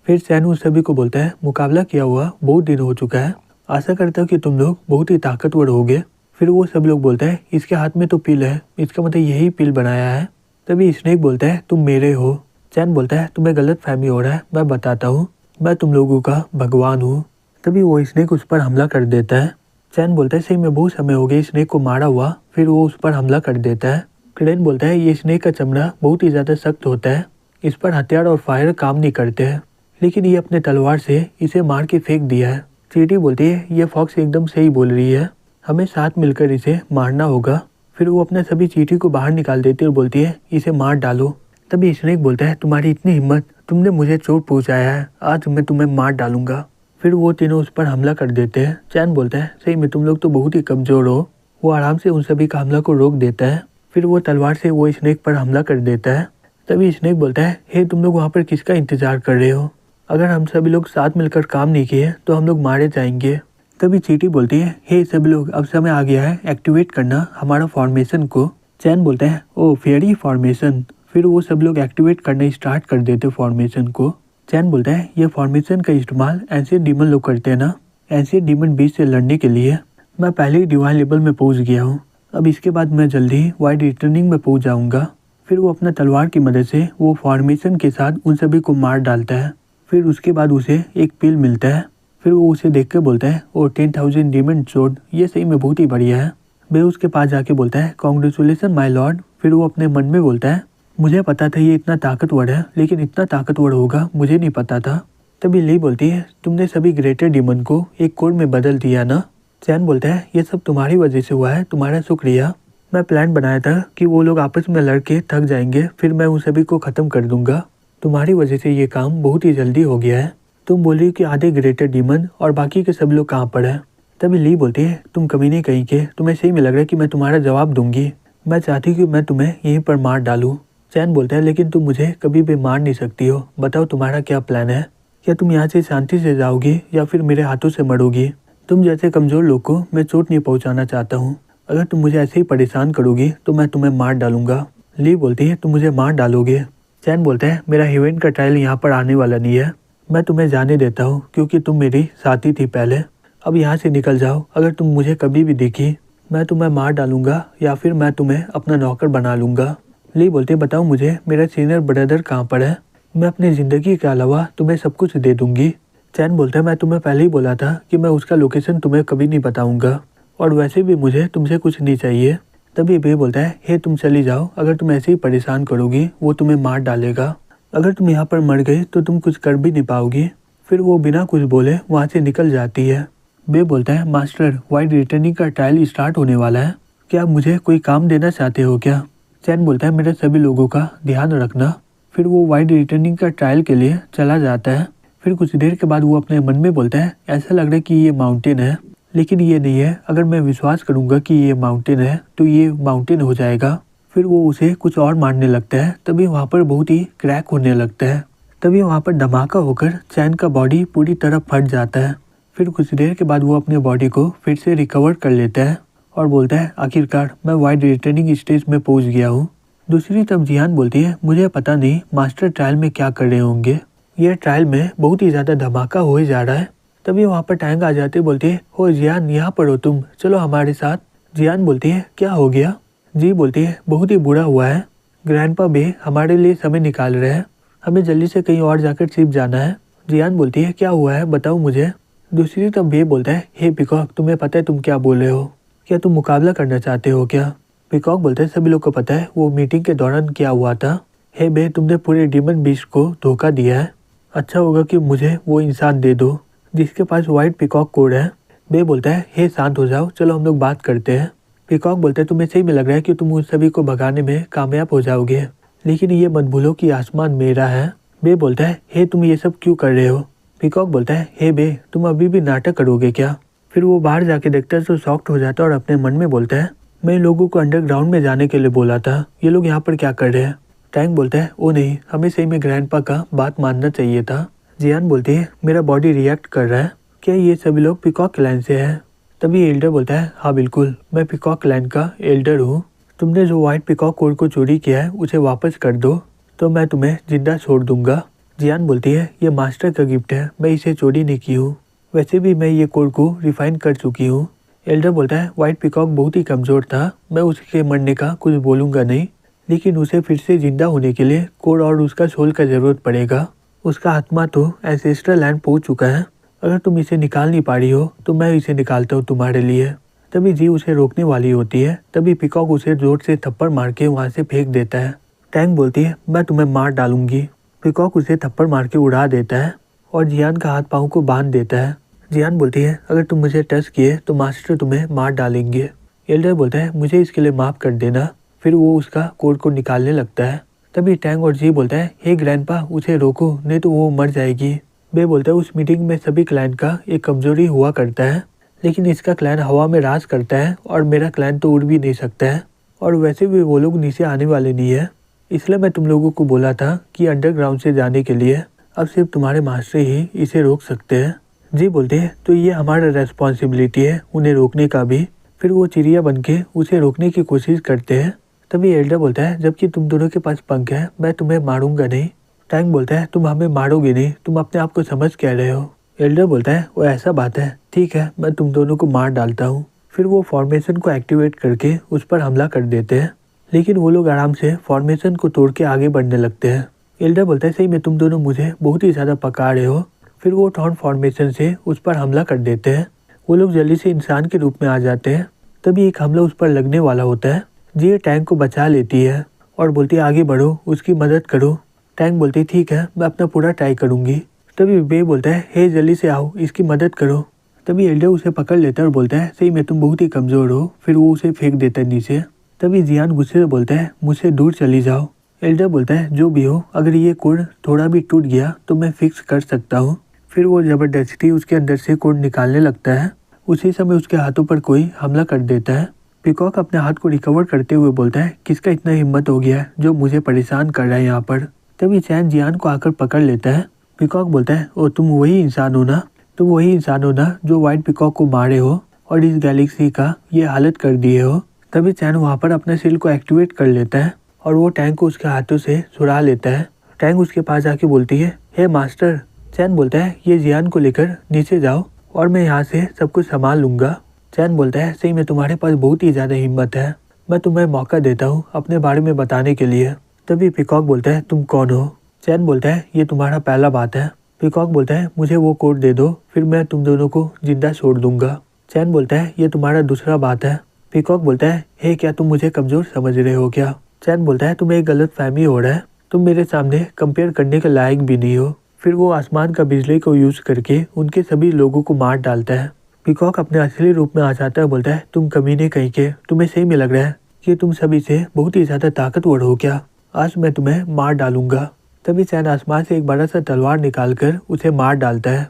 फिर चैन उन सभी को बोलता है, मुकाबला किया हुआ बहुत दिन हो चुका है, आशा करता हूँ कि तुम लोग बहुत ही ताकतवर होगे। फिर वो सब लोग बोलते हैं, इसके हाथ में तो पिल है, इसका मतलब यही पिल बनाया है। तभी स्नेक बोलता है, तुम मेरे हो। चैन बोलता है, तुम्हें गलत फहमी हो रहा है, मैं बताता हूँ, मैं तुम लोगों का भगवान हूँ। तभी वो स्नेक उस पर हमला कर देता है। चैन बोलता है, सही में बहुत समय हो गया स्नेक को मारा हुआ। फिर वो उस पर हमला कर देता है। क्रेन बोलता है, ये स्नेक का चमड़ा बहुत ही ज़्यादा सख्त होता है, इस पर हथियार और फायर काम नहीं करते हैं, लेकिन ये अपने तलवार से इसे मार के फेंक दिया है। चींटी बोलती है, ये फॉक्स एकदम सही बोल रही है, हमें साथ मिलकर इसे मारना होगा। फिर वो अपने सभी चींटी को बाहर निकाल देती है और बोलती है, इसे मार डालो। तभी स्नेक बोलता है, तुम्हारी इतनी हिम्मत, तुमने मुझे चोट पहुंचाया है, आज मैं तुम्हें मार डालूंगा। फिर वो तीनों उस पर हमला कर देते हैं। चैन बोलता है, सही में तुम लोग तो बहुत ही कमजोर हो। वो आराम से उन सभी का हमला को रोक देता है। फिर वो तलवार से वो स्नेक पर हमला कर देता है। तभी स्नेक बोलता है, हे तुम लोग वहाँ पर किसका इंतजार कर रहे हो? अगर हम सभी लोग साथ मिलकर काम नहीं किए तो हम लोग मारे जाएंगे। तभी चींटी बोलती है, हे सभी लोग, अब समय आ गया है एक्टिवेट करना हमारा फॉर्मेशन को। चैन बोलता है, ओ फेयरी फॉर्मेशन। फिर वो सब लोग एक्टिवेट करना स्टार्ट कर देते फॉर्मेशन को। चैन बोलता है, ये फॉर्मेशन का इस्तेमाल एंशिएंट डीमन लोग करते हैं ना, एंशिएंट डीमन बीच से लड़ने के लिए। मैं पहले ही डिवाइन लेवल में पहुंच गया हूँ, अब इसके बाद मैं जल्दी ही वाइड रिटर्निंग में पहुंच जाऊंगा। फिर वो अपना तलवार की मदद से वो फॉर्मेशन के साथ उन सभी को मार डालता है। फिर उसके बाद उसे एक पिल मिलता है। फिर वो उसे देख कर बोलता है, ओ 10,000 डीमन सोर्ड, ये सही में बहुत ही बढ़िया है। वे उसके पास जाके बोलता है, कॉन्ग्रेचुलेसन माय लॉर्ड। फिर वो अपने मन में बोलता है, मुझे पता था ये इतना ताकतवर है, लेकिन इतना ताकतवर होगा मुझे नहीं पता था। तभी ली बोलती है, तुमने सभी ग्रेटर डीमन को एक कोर में बदल दिया ना। चैन बोलता है, ये सब तुम्हारी वजह से हुआ है, तुम्हारा शुक्रिया। मैं प्लान बनाया था कि वो लोग आपस में लड़के थक जाएंगे, फिर मैं उन सभी को खत्म कर दूंगा। तुम्हारी वजह से ये काम बहुत ही जल्दी हो गया है। तुम बोली कि आधे ग्रेटर डीमन और बाकी के सब लोग कहाँ पर है। तभी ली बोलती है, तुम कभी नहीं कहीं के, तुम्हें सही में लग रहा है कि मैं तुम्हारा जवाब दूंगी। मैं चाहती हूँ कि मैं तुम्हें यहीं पर मार डालूँ। चैन बोलता है, लेकिन तुम मुझे कभी भी मार नहीं सकती हो, बताओ तुम्हारा क्या प्लान है? क्या तुम यहाँ से शांति से जाओगी या फिर मेरे हाथों से मरोगी? तुम जैसे कमजोर लोग को मैं चोट नहीं पहुँचाना चाहता हूँ, अगर तुम मुझे ऐसे ही परेशान करोगी तो मैं तुम्हें मार डालूंगा। ली बोलती है, तुम मुझे मार डालोगे? चैन बोलता है, मेरा इवेंट का ट्रायल यहाँ पर आने वाला नहीं है, मैं तुम्हें जाने देता हूँ क्योंकि तुम मेरी साथी थी पहले, अब यहाँ से निकल जाओ। अगर तुम मुझे कभी भी दिखी मैं तुम्हें मार डालूंगा या फिर मैं तुम्हें अपना नौकर बना लूंगा। ली बोलते, बताओ मुझे मेरा सीनियर ब्रदर कहाँ पर है, मैं अपनी ज़िंदगी के अलावा तुम्हें सब कुछ दे दूंगी। चैन बोलता है, मैं तुम्हें पहले ही बोला था कि मैं उसका लोकेशन तुम्हें कभी नहीं बताऊंगा, और वैसे भी मुझे तुमसे कुछ नहीं चाहिए। तभी बे बोलता है, हे तुम चली जाओ, अगर तुम ऐसे ही परेशान करोगी वो तुम्हें मार डालेगा, अगर तुम यहाँ पर मर गई तो तुम कुछ कर भी नहीं पाओगी। फिर वो बिना कुछ बोले वहाँ से निकल जाती है। बे बोलता है, मास्टर वाइड रिटर्निंग का ट्रायल स्टार्ट होने वाला है, क्या आप मुझे कोई काम देना चाहते हो क्या? चैन बोलता है, मेरे सभी लोगों का ध्यान रखना। फिर वो वाइड रिटर्निंग का ट्रायल के लिए चला जाता है। फिर कुछ देर के बाद वो अपने मन में बोलता है, ऐसा लग रहा है कि ये माउंटेन है, लेकिन ये नहीं है, अगर मैं विश्वास करूंगा कि ये माउंटेन है तो ये माउंटेन हो जाएगा। फिर वो उसे कुछ और मारने लगता है। तभी वहाँ पर बहुत ही क्रैक होने लगता है। तभी वहाँ पर धमाका होकर चैन का बॉडी पूरी तरह फट जाता है। फिर कुछ देर के बाद वो अपने बॉडी को फिर से रिकवर कर लेता है और बोलता है, आखिरकार मैं वाइड रिटर्निंग स्टेज में पहुंच गया हूँ। दूसरी तरफ जियान बोलती है, मुझे पता नहीं मास्टर ट्रायल में क्या कर रहे होंगे, यह ट्रायल में बहुत ही ज़्यादा धमाका हो जा रहा है। तभी वहाँ पर टैंक आ जाती बोलती है, हो जियान यहाँ पर हो तुम, चलो हमारे साथ। जियान बोलती है, क्या हो गया? जी बोलती है, बहुत ही बुरा हुआ है, ग्रैंडपा बे हमारे लिए समय निकाल रहे हैं, हमें जल्दी से कहीं और जाकर शिप जाना है। जियान बोलती है, क्या हुआ है बताओ मुझे। दूसरी तरफ बे बोलता है, हे पिकॉक तुम्हें पता है तुम क्या बोल रहे हो, क्या तुम मुकाबला करना चाहते हो क्या? पिकॉक बोलता है, सभी लोग को पता है वो मीटिंग के दौरान क्या हुआ था। हे बे तुमने पूरे डीमन बीस्ट को धोखा दिया है, अच्छा होगा कि मुझे वो इंसान दे दो जिसके पास व्हाइट पिकॉक कोड है। बे बोलता है, हे शांत हो जाओ, चलो हम लोग बात करते हैं। पिकॉक बोलता है, तुम्हें सही में लग रहा है कि तुम उन सभी को भगाने में कामयाब हो जाओगे, लेकिन ये मत भूलो कि आसमान मेरा है। बे बोलता है, हे तुम ये सब क्यों कर रहे हो? पिकॉक बोलता है, हे बे तुम अभी भी नाटक करोगे क्या? फिर वो बाहर जाके देखता है तो शॉक्ड हो जाता है और अपने मन में बोलता है, मैं लोगों को अंडरग्राउंड में जाने के लिए बोला था, ये लोग यहाँ पर क्या कर रहे हैं? टैंक बोलता है, ओ नहीं, हमें सही में ग्रैंडपा का बात मानना चाहिए था। जियान बोलती है, मेरा बॉडी रिएक्ट कर रहा है, क्या ये सभी लोग पिकॉक क्लैन से हैं? तभी एल्डर बोलता है, हाँ बिल्कुल, मैं पिकॉक क्लैन का एल्डर हूँ, तुमने जो व्हाइट पिकॉक कोड को चोरी किया है उसे वापस कर दो तो मैं तुम्हें जिंदा छोड़ दूंगा। जियान बोलती है ये मास्टर का गिफ्ट है, मैं इसे चोरी नहीं की हूँ, वैसे भी मैं ये कोड को रिफाइन कर चुकी हूँ। एल्डर बोलता है व्हाइट पीकॉक बहुत ही कमज़ोर था, मैं उसके मरने का कुछ बोलूँगा नहीं, लेकिन उसे फिर से जिंदा होने के लिए कोड और उसका सोल का ज़रूरत पड़ेगा। उसका आत्मा तो एंसेस्ट्रल लैंड पहुँच चुका है, अगर तुम इसे निकाल नहीं पा रही हो तो मैं इसे निकालता हूँ तुम्हारे लिए। तभी जी उसे रोकने वाली होती है, तभी पीकॉक उसे जोर से थप्पड़ मार के वहाँ से फेंक देता है। टैंग बोलती है मैं तुम्हें मार डालूंगी। पीकॉक उसे थप्पड़ मार के उड़ा देता है और जियान का हाथ पाँव को बांध देता है। जियान बोलती है अगर तुम मुझे टच किए तो मास्टर तुम्हें मार डालेंगे। एल्डर बोलता है मुझे इसके लिए माफ़ कर देना। फिर वो उसका कोड को निकालने लगता है। तभी टैंग और जी बोलता है हे ग्रैंडपा उसे रोको नहीं तो वो मर जाएगी। बे बोलता है उस मीटिंग में सभी क्लाइंट का एक कमजोरी हुआ करता है, लेकिन इसका क्लैन हवा में राज करता है और मेरा क्लैन तो उड़ भी नहीं सकता है, और वैसे भी वो लोग नीचे आने वाले नहीं है, इसलिए मैं तुम लोगों को बोला था कि अंडरग्राउंड से जाने के लिए अब सिर्फ तुम्हारे मास्टर ही इसे रोक सकते हैं। जी बोलते हैं तो ये हमारा रेस्पॉन्सिबिलिटी है उन्हें रोकने का भी। फिर वो चिड़िया बन के उसे रोकने की कोशिश करते हैं। तभी एल्डर बोलता है जबकि तुम दोनों के पास पंख है मैं तुम्हें मारूंगा नहीं। टैंक बोलता है तुम हमें मारोगे नहीं, तुम अपने आप को समझ कह रहे हो। एल्डर बोलता है वो ऐसा बात है, ठीक है मैं तुम दोनों को मार डालता हूँ। फिर वो फॉर्मेशन को एक्टिवेट करके उस पर हमला कर देते हैं, लेकिन वो लोग आराम से फॉर्मेशन को तोड़ के आगे बढ़ने लगते हैं। एल्डर बोलता है सही में तुम दोनों मुझे बहुत ही ज़्यादा पका रहे हो। फिर वो टॉन फॉर्मेशन से उस पर हमला कर देते हैं। वो लोग जल्दी से इंसान के रूप में आ जाते हैं। तभी एक हमला उस पर लगने वाला होता है। जी टैंक को बचा लेती है और बोलती है आगे बढ़ो, उसकी मदद करो। टैंक बोलती है ठीक है मैं अपना पूरा ट्राई करूँगी। तभी बे बोलता है हे जल्दी से आओ, इसकी मदद करो। तभी एल्डर उसे पकड़ लेता है और बोलता है सही में तुम बहुत ही कमज़ोर हो। फिर वो उसे फेंक देता है नीचे। तभी जियान गुस्से से बोलता है मुझसे दूर चली जाओ। एल्डर बोलता है जो भी हो, अगर ये कोड थोड़ा भी टूट गया तो मैं फिक्स कर सकता हूँ। फिर वो ज़बरदस्ती उसके अंदर से कोड निकालने लगता है। उसी समय उसके हाथों पर कोई हमला कर देता है। पीकॉक अपने हाथ को रिकवर करते हुए बोलता है किसका इतना हिम्मत हो गया है जो मुझे परेशान कर रहा है यहाँ पर। तभी चैन जियान को आकर पकड़ लेता है। पीकॉक बोलता है ओ तुम वही इंसान हो ना, तुम वही इंसान हो ना जो व्हाइट पीकॉक को मारे हो और इस गैलेक्सी का ये हालत कर दिए हो। तभी चैन वहाँ पर अपने सील को एक्टिवेट कर लेता है और वो टैंक को उसके हाथों से छुड़ा लेता है। टैंक उसके पास आके बोलती है हे मास्टर। चैन बोलता है ये जियान को लेकर नीचे जाओ और मैं यहाँ से सब कुछ संभाल लूँगा। चैन बोलता है सही में तुम्हारे पास बहुत ही ज़्यादा हिम्मत है, मैं तुम्हें मौका देता हूँ अपने बारे में बताने के लिए। तभी पीकॉक बोलता है तुम कौन हो। चैन बोलता है ये तुम्हारा पहला बात है। पीकॉक बोलता है मुझे वो कोड दे दो, फिर मैं तुम दोनों को जिंदा छोड़ दूंगा। चैन बोलता है ये तुम्हारा दूसरा बात है। पीकॉक बोलता है हे क्या तुम मुझे कमज़ोर समझ रहे हो क्या। चैन बोलता है तुम्हें एक गलत फहमी हो रहा है, तुम मेरे सामने कंपेयर करने के लायक भी नहीं हो। फिर वो आसमान का बिजली को यूज़ करके उनके सभी लोगों को मार डालता है। पीकॉक अपने असली रूप में आ जाता है। बोलता है तुम कमीने कहीं के, तुम्हें सही में लग रहा है कि तुम सभी से बहुत ही ज़्यादा ताकतवर हो क्या, आज मैं तुम्हें मार डालूंगा। तभी चैन आसमान से एक बड़ा सा तलवार निकालकर उसे मार डालता है।